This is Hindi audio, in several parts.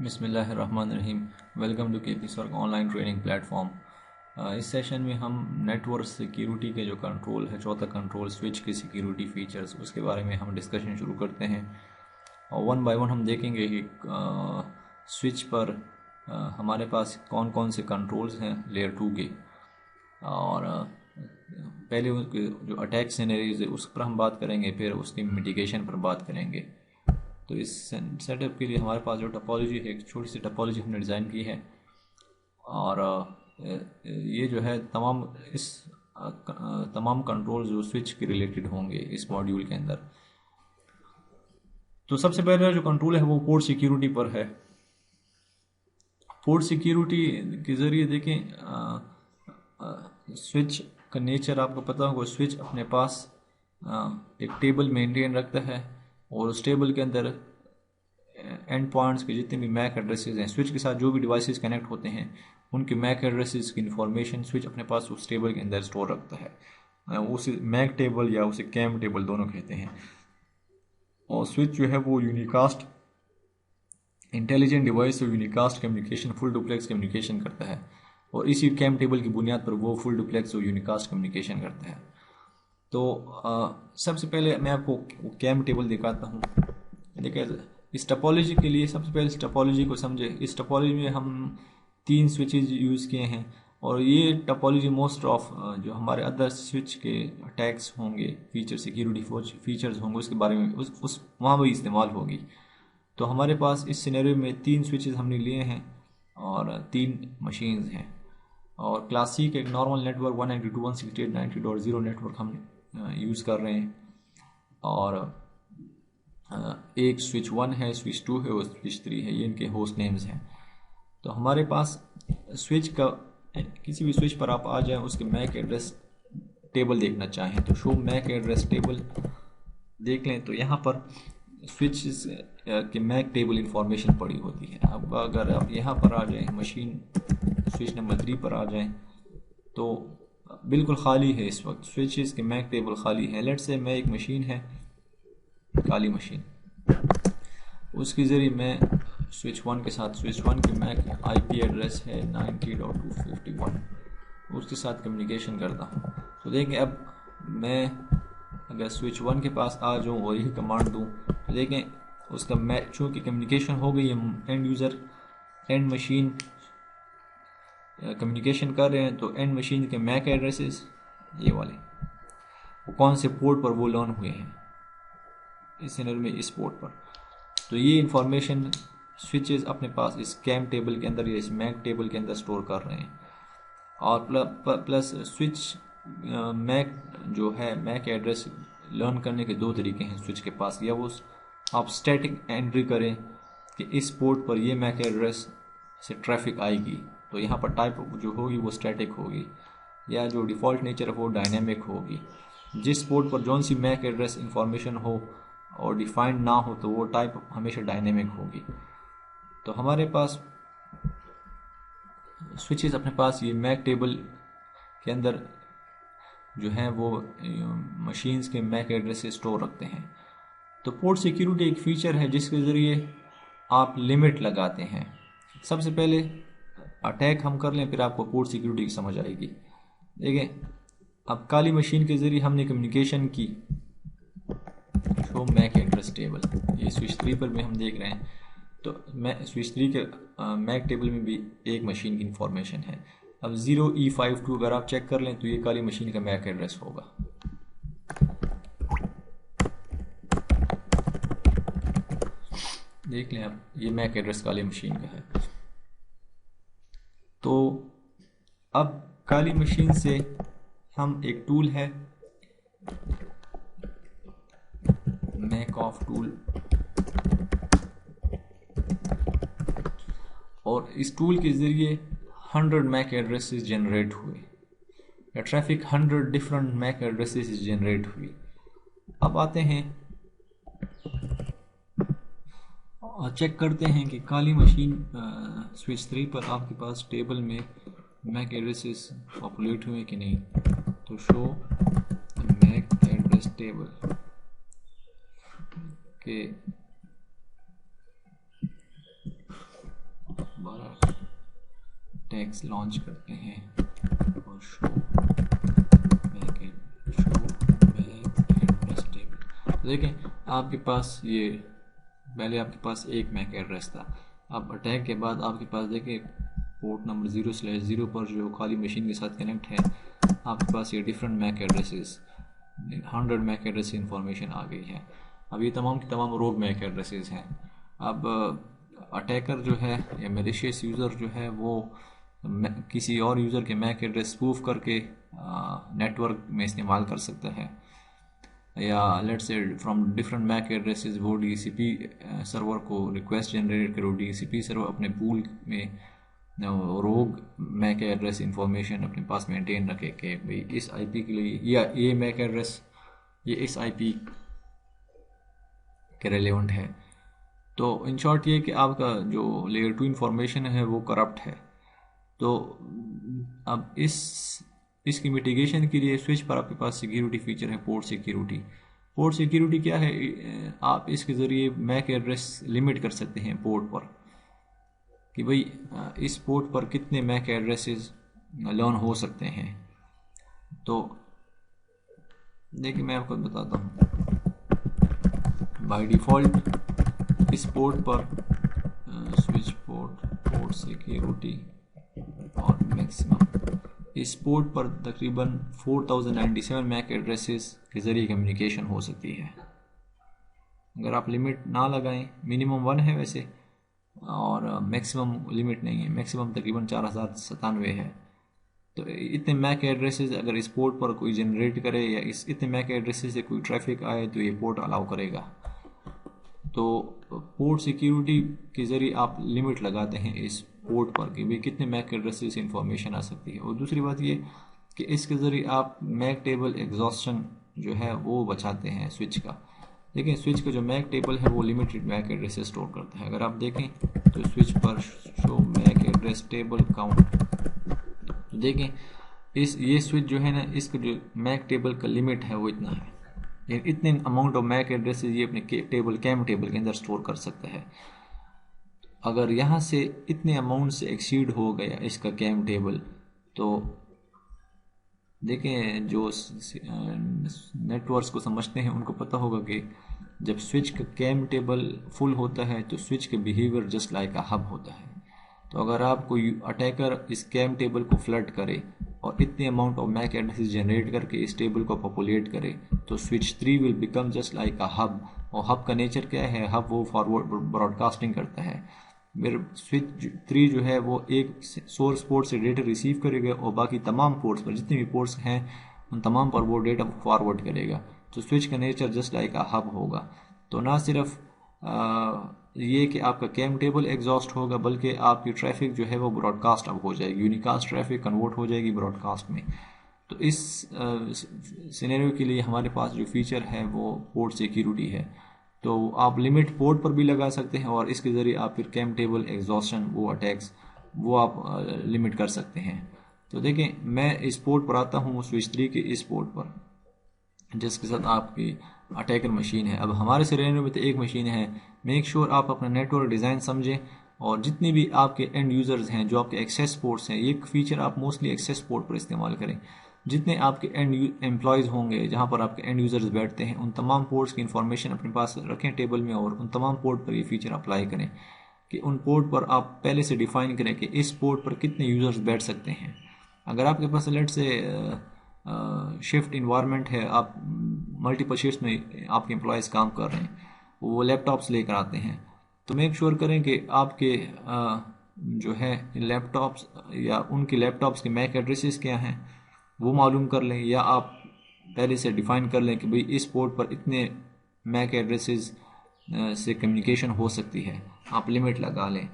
बिस्मिल्लाहिर्रहमानिर्रहीम। वेलकम टू के पी सर्क ऑनलाइन ट्रेनिंग प्लेटफॉर्म। इस सेशन में हम नेटवर्क सिक्योरिटी के जो कंट्रोल है, चौथा कंट्रोल स्विच की सिक्योरिटी फीचर्स, उसके बारे में हम डिस्कशन शुरू करते हैं। और वन बाय वन हम देखेंगे कि स्विच पर हमारे पास कौन कौन से कंट्रोल्स हैं लेयर 2 के, और पहले उसके जो अटैक सिनेरियोज है उस पर हम बात करेंगे, फिर उसकी मिटिगेशन पर बात करेंगे। तो इस सेटअप के लिए हमारे पास जो टपोलॉजी है, एक छोटी सी टपोलॉजी हमने डिज़ाइन की है, और ये जो है तमाम कंट्रोल जो स्विच के रिलेटेड होंगे इस मॉड्यूल के अंदर। तो सबसे पहले जो कंट्रोल है वो पोर्ट सिक्योरिटी पर है। पोर्ट सिक्योरिटी के ज़रिए देखें, स्विच का नेचर आपको पता होगा। स्विच अपने पास एक टेबल मेंटेन रखता है, और उस टेबल के अंदर एंड पॉइंट्स के जितने भी मैक एड्रेसेस हैं, स्विच के साथ जो भी डिवाइसेस कनेक्ट होते हैं, उनके मैक एड्रेसेस की इंफॉर्मेशन स्विच अपने पास उस टेबल के अंदर स्टोर रखता है। उसे मैक टेबल या उसे कैम टेबल दोनों कहते हैं। और स्विच जो है वो यूनिकास्ट इंटेलिजेंट डिवाइस से unicast communication, full duplex communication करता है, और इसी कैम टेबल की बुनियाद पर वो फुल डुप्लेक्स और यूनिकास्ट कम्युनिकेशन करता है। तो सबसे पहले मैं आपको कैम टेबल दिखाता हूँ। देखिए, इस टपोलॉजी के लिए सबसे पहले इस टपोलॉजी को समझे। इस टपोलॉजी में हम 3 स्विचेज यूज़ किए हैं, और ये टपोलॉजी मोस्ट ऑफ जो हमारे अदर स्विच के अटैक्स होंगे, फीचर सिक्योरिटी फीचर्स होंगे, उसके बारे में उस वहाँ भी इस्तेमाल होगी। तो हमारे पास इस सिनेरियो में 3 स्विचेज हमने लिए हैं और 3 मशीन्स हैं। और क्लासिक एक नॉर्मल नेटवर्क 192.168.90.0 नेटवर्क हम यूज़ कर रहे हैं, और एक स्विच 1 है, स्विच 2 है और स्विच 3 है। ये इनके होस्ट नेम्स हैं। तो हमारे पास स्विच का किसी भी स्विच पर आप आ जाएं, उसके मैक एड्रेस टेबल देखना चाहें तो शो मैक एड्रेस टेबल देख लें। तो यहाँ पर स्विच के मैक टेबल इंफॉर्मेशन पड़ी होती है। अब अगर आप यहाँ पर आ जाएं, मशीन स्विच नंबर 3 पर आ जाएं, तो बिल्कुल खाली है इस वक्त, स्विचेस के मैक टेबल खाली है। लेट्स से मैं एक मशीन है, काली मशीन, उसके ज़रिए मैं स्विच 1 के साथ, स्विच 1 की मैक आईपी एड्रेस है 90.251, उसके साथ कम्युनिकेशन करता हूँ। तो देखें, अब मैं अगर स्विच 1 के पास आ जाऊँ और यही कमांड दूँ, तो देखें उसका मैक, चूँकि कम्युनिकेशन हो गई है, end user and machine communication कर रहे हैं, तो एंड मशीन के मैक एड्रेसेस ये वाले, वो कौन से पोर्ट पर वो लर्न हुए हैं इस सिनेरियो में, इस पोर्ट पर। तो ये इंफॉर्मेशन स्विचेस अपने पास इस कैम टेबल के अंदर या इस मैक टेबल के अंदर स्टोर कर रहे हैं। और प्लस स्विच मैक जो है, मैक एड्रेस लर्न करने के 2 तरीके हैं स्विच के पास। या वो आप स्टैटिक एंट्री करें कि इस पोर्ट पर ये मैक एड्रेस से ट्रैफिक आएगी, तो यहाँ पर टाइप जो होगी वो स्टैटिक होगी, या जो डिफ़ॉल्ट नेचर है वो डायनेमिक होगी। जिस पोर्ट पर जौन सी मैक एड्रेस इंफॉर्मेशन हो और डिफाइंड ना हो, तो वो टाइप हमेशा डायनेमिक होगी। तो हमारे पास स्विचेस अपने पास ये मैक टेबल के अंदर जो है वो मशीन्स के मैक एड्रेस स्टोर रखते हैं। तो पोर्ट सिक्योरिटी एक फीचर है जिसके ज़रिए आप लिमिट लगाते हैं। सबसे पहले अटैक हम कर लें, फिर आपको पोर्ट सिक्योरिटी की समझ आएगी। देखें, अब काली मशीन के ज़रिए हमने कम्युनिकेशन की, शो मैक एड्रेस टेबल, ये स्विच 3 पर भी हम देख रहे हैं। तो मैं स्विच 3 के मैक टेबल में भी एक मशीन की इंफॉर्मेशन है। अब 0E52 अगर आप चेक कर लें तो ये काली मशीन का मैक एड्रेस होगा। देख लें आप, ये मैक एड्रेस काली मशीन का है। तो अब काली मशीन से हम एक टूल है मैक ऑफ टूल, और इस टूल के ज़रिए 100 मैक एड्रेसेस जनरेट हुए, या traffic 100 different MAC addresses generate हुई। अब आते हैं और चेक करते हैं कि काली मशीन स्विच 3 पर आपके पास टेबल में मैक एड्रेसेस पॉपुलेट हुए कि नहीं। तो शो मैक एड्रेस टेबल के दोबारा टैग्स लॉन्च करते हैं और शो बैक एड्रेस टेबल। तो देखें आपके पास ये पहले आपके पास एक मैक एड्रेस था, अब अटैक के बाद आपके पास देखें पोर्ट नंबर 0/0 पर जो खाली मशीन के साथ कनेक्ट है आपके पास ये different MAC addresses 100 MAC address information आ गई है। अब ये तमाम की तमाम रोग मैक एड्रेसेस हैं। अब अटैकर जो है या मेलिशियस यूज़र जो है वो किसी और यूज़र के मैक एड्रेस स्पूफ करके नेटवर्क में इस्तेमाल कर सकता है, या let's say from different MAC addresses वो DHCP सर्वर को रिक्वेस्ट जनरेट करो, DHCP सर्वर अपने पूल में रोग मैक एड्रेस इंफॉर्मेशन अपने पास मेंटेन रखे कि भाई इस IP के लिए या ये मैक एड्रेस ये इस IP के रेलेवेंट है। तो इन शॉर्ट ये कि आपका जो लेयर 2 इंफॉर्मेशन है वो करप्ट है। तो अब इसकी मिटिगेशन के लिए स्विच पर आपके पास सिक्योरिटी फीचर है पोर्ट सिक्योरिटी। पोर्ट सिक्योरिटी क्या है, आप इसके ज़रिए मैक एड्रेस लिमिट कर सकते हैं पोर्ट पर कि भाई इस पोर्ट पर कितने मैक एड्रेसेस लर्न हो सकते हैं। तो देखिए मैं आपको बताता हूँ, बाय डिफ़ॉल्ट इस पोर्ट पर स्विच पोर्ट सिक्योरिटी और मैक्सिमम इस पोर्ट पर तकरीबन 4097 मैक एड्रेसेस के ज़रिए कम्युनिकेशन हो सकती है। अगर आप लिमिट ना लगाएं, मिनिमम 1 है वैसे और मैक्सिमम लिमिट नहीं है, मैक्सिमम तकरीबन 4097 है। तो इतने मैक एड्रेसेस अगर इस पोर्ट पर कोई जनरेट करे या इतने मैक एड्रेसेस से कोई ट्रैफिक आए तो ये पोर्ट अलाउ करेगा। तो पोर्ट सिक्योरिटी के ज़रिए आप लिमिट लगाते हैं इस पोर्ट पर कि भाई कितने मैक एड्रेसेस से इंफॉर्मेशन आ सकती है। और दूसरी बात ये कि इसके ज़रिए आप मैक टेबल एग्जॉस्शन जो है वो बचाते हैं स्विच का। लेकिन स्विच का जो मैक टेबल है वो लिमिटेड मैक एड्रेस स्टोर करता है। अगर आप देखें तो स्विच पर show MAC address table count, देखें ये स्विच जो है ना इसका जो मैक टेबल का लिमिट है वो इतना है, यानी इतने अमाउंट ऑफ मैक एड्रेस ये अपने कैम टेबल के अंदर स्टोर कर सकता है। अगर यहाँ से इतने अमाउंट से एक्सीड हो गया इसका कैम टेबल तो देखें जो नेटवर्क्स को समझते हैं उनको पता होगा कि जब स्विच का कैम टेबल फुल होता है तो स्विच का behaviour just like a hub होता है। तो अगर आप कोई अटैकर इस कैम टेबल को फ्लड करे और इतने amount of MAC addresses generate करके इस टेबल को पॉपुलेट करे तो switch 3 will become just like a hub. और हब का नेचर क्या है, हब वो फॉरवर्ड ब्रॉडकास्टिंग करता है। मेरे स्विच 3 जो है वो एक सोर्स पोर्ट से डेटा रिसीव करेगा और बाकी तमाम पोर्ट्स पर जितने भी पोर्ट्स हैं उन तमाम पर वो डेटा फॉरवर्ड करेगा। तो स्विच का nature just like a hub होगा। तो ना सिर्फ ये कि आपका कैम टेबल एग्जॉस्ट होगा बल्कि आपकी ट्रैफिक जो है वो ब्रॉडकास्ट अब हो जाएगी, यूनिकास्ट ट्रैफिक कन्वर्ट हो जाएगी ब्रॉडकास्ट में। तो इस सिनेरियो के लिए हमारे पास जो फीचर है वो पोर्ट सिक्योरिटी है। तो आप लिमिट पोर्ट पर भी लगा सकते हैं और इसके ज़रिए आप फिर कैम टेबल एग्जॉस्शन वो अटैक्स वो आप लिमिट कर सकते हैं। तो देखें मैं इस पोर्ट पर आता हूँ स्विच 3 के इस पोर्ट पर जिसके साथ आपकी अटैकर मशीन है। अब हमारे सिनेरियो में तो एक मशीन है। मेक श्योर आप अपना नेटवर्क डिज़ाइन समझें और जितने भी आपके एंड यूज़र्स हैं जो आपके एक्सेस पोर्ट्स हैं ये फीचर आप मोस्टली एक्सेस पोर्ट पर इस्तेमाल करें। जितने आपके एंड एम्प्लॉयज़ होंगे जहाँ पर आपके एंड यूज़र्स बैठते हैं उन तमाम पोर्ट्स की इन्फॉर्मेशन अपने पास रखें टेबल में और उन तमाम पोर्ट पर ये फीचर अप्लाई करें कि उन पोर्ट पर आप पहले से डिफ़ाइन करें कि इस पोर्ट पर कितने यूज़र्स बैठ सकते हैं। अगर आपके पास लेट से शिफ्ट इन्वायरमेंट है, आप मल्टीपल शिफ्ट्स में आपके एम्प्लॉयज़ काम कर रहे हैं, वो लैपटॉप्स लेकर आते हैं, तो मेक श्योर करें कि आपके जो है लैपटॉप्स या उनके लैपटॉप्स के मैक एड्रेसेस क्या हैं वो मालूम कर लें, या आप पहले से डिफ़ाइन कर लें कि भाई इस पोर्ट पर इतने मैक एड्रेसेस से कम्युनिकेशन हो सकती है, आप लिमिट लगा लें।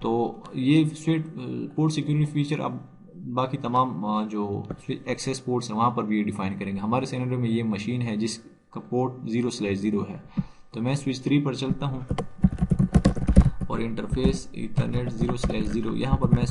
तो ये पोर्ट सिक्योरिटी फीचर आप बाकी तमाम जो एक्सेस पोर्ट्स हैं वहाँ पर भी डिफ़ाइन करेंगे। हमारे सिनेरियो में ये मशीन है जिसका पोर्ट 0/0 है। तो मैं स्विच 3 पर चलता हूँ और इंटरफेस ईथरनेट 0/0 यहाँ पर मैं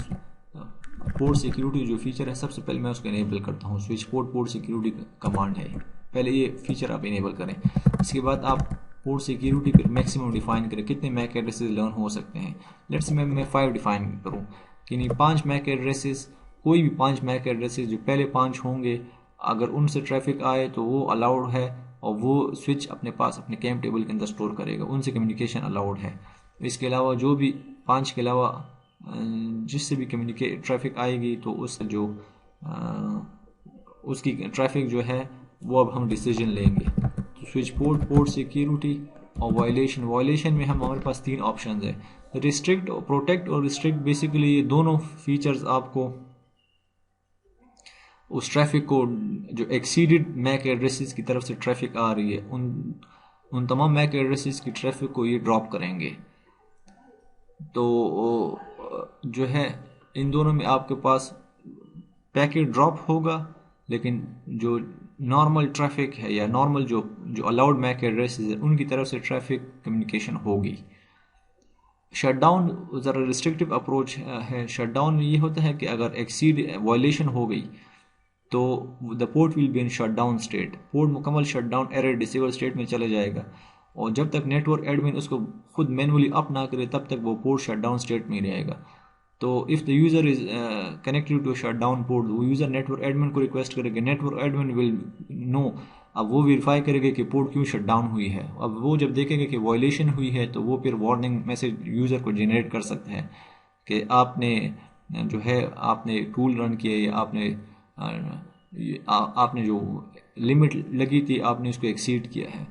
पोर्ट सिक्योरिटी जो फीचर है सबसे पहले मैं उसको इनेबल करता हूँ। स्विच पोर्ट सिक्योरिटी कमांड है, पहले ये फीचर आप इनेबल करें। इसके बाद आप पोर्ट सिक्योरिटी फिर मैक्सिमम डिफाइन करें, कितने मैक एड्रेसेस लर्न हो सकते हैं। लेट्स मैं 5 डिफाइन करूँ कि नहीं 5 मैक एड्रेसेस, कोई भी 5 मैक एड्रेसेस जो पहले 5 होंगे अगर उनसे ट्रैफिक आए तो वो अलाउड है और वो स्विच अपने पास अपने कैम टेबल के अंदर स्टोर करेगा, उनसे कम्युनिकेशन अलाउड है। इसके अलावा जो भी 5 के अलावा जिससे भी कम्युनिकेट ट्रैफिक आएगी तो उस जो उसकी ट्रैफिक जो है वो अब हम डिसीजन लेंगे। तो स्विच पोर्ट, पोर्ट सिक्योरिटी और वायलेशन में हमारे पास 3 ऑप्शन है, रिस्ट्रिक्ट, प्रोटेक्ट और रिस्ट्रिक्ट। बेसिकली ये दोनों फीचर्स आपको उस ट्रैफिक को जो एक्सीडेड मैक एड्रेसेस की तरफ से ट्रैफिक आ रही है उन तमाम मैक एड्रेसेस की ट्रैफिक को ये ड्रॉप करेंगे। तो जो है इन दोनों में आपके पास पैकेट ड्रॉप होगा, लेकिन जो नॉर्मल ट्रैफिक है या नॉर्मल जो अलाउड मैक एड्रेसेस है उनकी तरफ से ट्रैफिक कम्युनिकेशन होगी। शटडाउन ज़रा रिस्ट्रिक्टिव अप्रोच है। शटडाउन में ये होता है कि अगर एक्सीड वायलेशन हो गई तो the port will be in shutdown state, port मुकम्मल शटडाउन एरर डिसेबल स्टेट में चले जाएगा और जब तक नेटवर्क एडमिन उसको खुद मैनुअली अप ना करे तब तक वो पोर्ट शटडाउन स्टेट में रहेगा। तो if the user is connected to shutdown port, वो यूज़र नेटवर्क एडमिन को रिक्वेस्ट करेगा, नेटवर्क एडमिन विल नो, अब वो वेरीफाई करेगा कि पोर्ट क्यों शटडाउन हुई है। अब वो जब देखेंगे कि वायलेशन हुई है तो वो फिर वार्निंग मैसेज यूज़र को जनरेट कर सकते हैं कि आपने जो है आपने टूल रन किया या आपने जो लिमिट लगी थी आपने उसको एक्सीड किया है।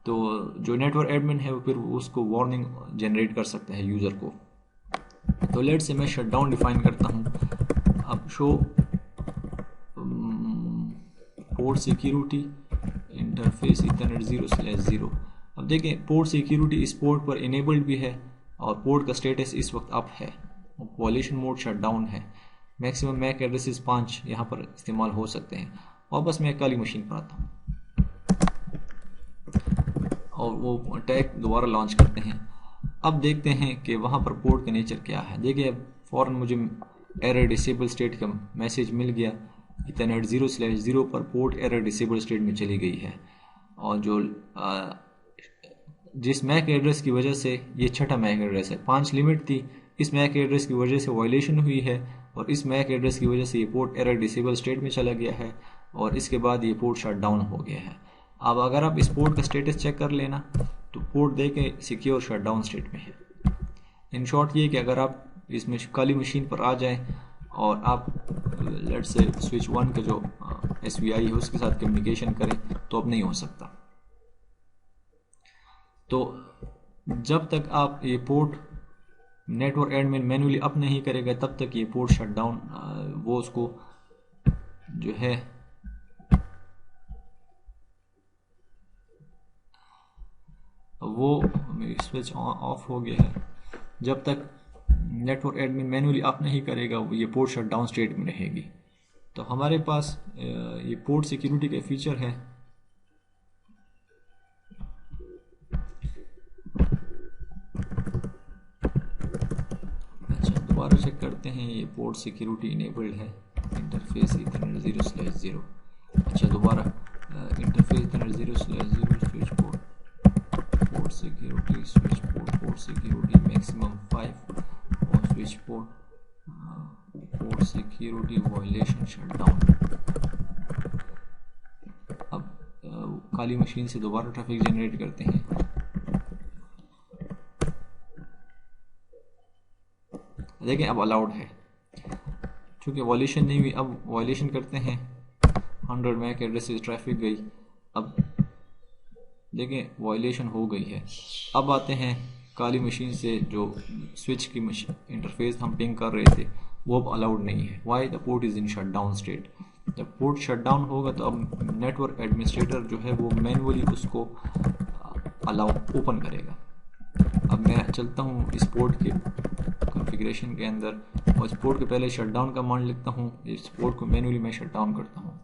तो जो नेटवर्क एडमिन है वो फिर उसको वार्निंग जनरेट कर सकता है यूज़र को। तो लेट से मैं शटडाउन डिफाइन करता हूँ। अब show port security interface Ethernet 0/0। अब देखें पोर्ट सिक्योरिटी इस पोर्ट पर इनेबल्ड भी है और पोर्ट का स्टेटस इस वक्त अप है, वायलेशन मोड शटडाउन है। मैक्सिमम मैक एड्रेसेस 5 यहाँ पर इस्तेमाल हो सकते हैं। वापस मैं काली मशीन पर आता हूँ और वो टैग दोबारा लॉन्च करते हैं। अब देखते हैं कि वहाँ पर पोर्ट का नेचर क्या है। देखिए अब फ़ौरन मुझे एरर डिसेबल स्टेट का मैसेज मिल गया, इथरनेट 0/0 पर पोर्ट एरर डिसेबल स्टेट में चली गई है और जो जिस मैक एड्रेस की वजह से ये छठा मैक एड्रेस है, 5 लिमिट थी, इस मैक एड्रेस की वजह से वायलेशन हुई है और इस मैक एड्रेस की वजह से ये पोर्ट एरर डिसेबल स्टेट में चला गया है और इसके बाद ये पोर्ट शट डाउन हो गया है। अब अगर आप इस पोर्ट का स्टेटस चेक कर लेना तो पोर्ट देखें सिक्योर शट डाउन स्टेट में है। इन शॉर्ट ये कि अगर आप इसमें काली मशीन पर आ जाएं और आप लेट्स से स्विच 1 का जो SVI है उसके साथ कम्युनिकेशन करें तो अब नहीं हो सकता। तो जब तक आप ये port network admin manually up नहीं करेगा तब तक ये पोर्ट शट डाउन वो उसको जो है वो स्विच ऑफ हो गया है। जब तक नेटवर्क एडमिन मैन्युअली अप नहीं करेगा ये पोर्ट शट डाउन स्टेट में रहेगी। तो हमारे पास ये पोर्ट सिक्योरिटी का फीचर है। अच्छा दोबारा चेक करते हैं, ये पोर्ट सिक्योरिटी इनेबल्ड है, इंटरफेस इथरनेट 0/0। अच्छा दोबारा interface Ethernet 0/0 switch port, port security switch port, port security maximum 5 और switch port, port security violation shutdown. अब काली मशीन से दोबारा ट्रैफिक जनरेट करते हैं। देखें अब अलाउड है, चूँकि वायलेशन नहीं हुई। अब वायलेशन करते हैं, 100 मैक एड्रेसेस ट्रैफिक गई। अब देखें वायलेशन हो गई है। अब आते हैं काली मशीन से जो स्विच की इंटरफेस हम पिंग कर रहे थे वो अब अलाउड नहीं है। Why? The port is in shut down state. जब पोर्ट शट डाउन होगा तो अब नेटवर्क एडमिनिस्ट्रेटर जो है वो मैनुअली उसको अलाउ ओपन करेगा। अब मैं चलता हूँ इस पोर्ट के कॉन्फ़िगरेशन के अंदर और इस पोर्ट के पहले शट डाउन का मान लिखता हूँ। इस पोर्ट को मैनुअली मैं शट डाउन करता हूँ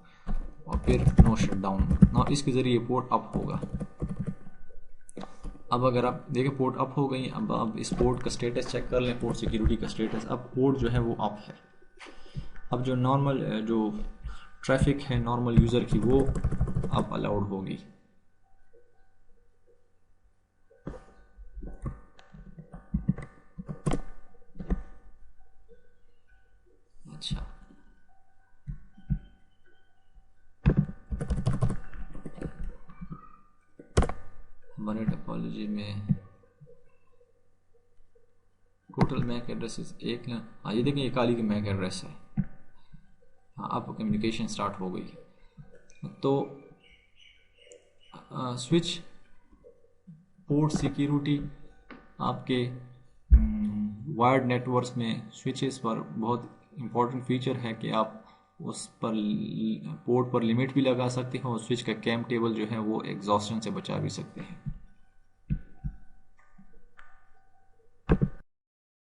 और फिर नो शट डाउन। ना इसके ज़रिए पोर्ट अप होगा। अब अगर आप देखें पोर्ट अप हो गई। अब इस पोर्ट का स्टेटस चेक कर लें, पोर्ट सिक्योरिटी का स्टेटस। अब पोर्ट जो है वो अप है। अब जो नॉर्मल जो ट्रैफिक है नॉर्मल यूज़र की वो अब अलाउड होगी। अच्छा, हमारे टोपोलॉजी में टोटल मैक एड्रेसेस एक ना, हाँ ये देखें, ये काली की मैक एड्रेस है। हाँ, अब कम्युनिकेशन स्टार्ट हो गई। तो स्विच पोर्ट सिक्योरिटी आपके वायर्ड नेटवर्क्स में स्विचेस पर बहुत इम्पोर्टेंट फीचर है कि आप उस पर पोर्ट पर लिमिट भी लगा सकते हैं और स्विच का कैम टेबल जो है वो एग्जॉस्शन से बचा भी सकते हैं।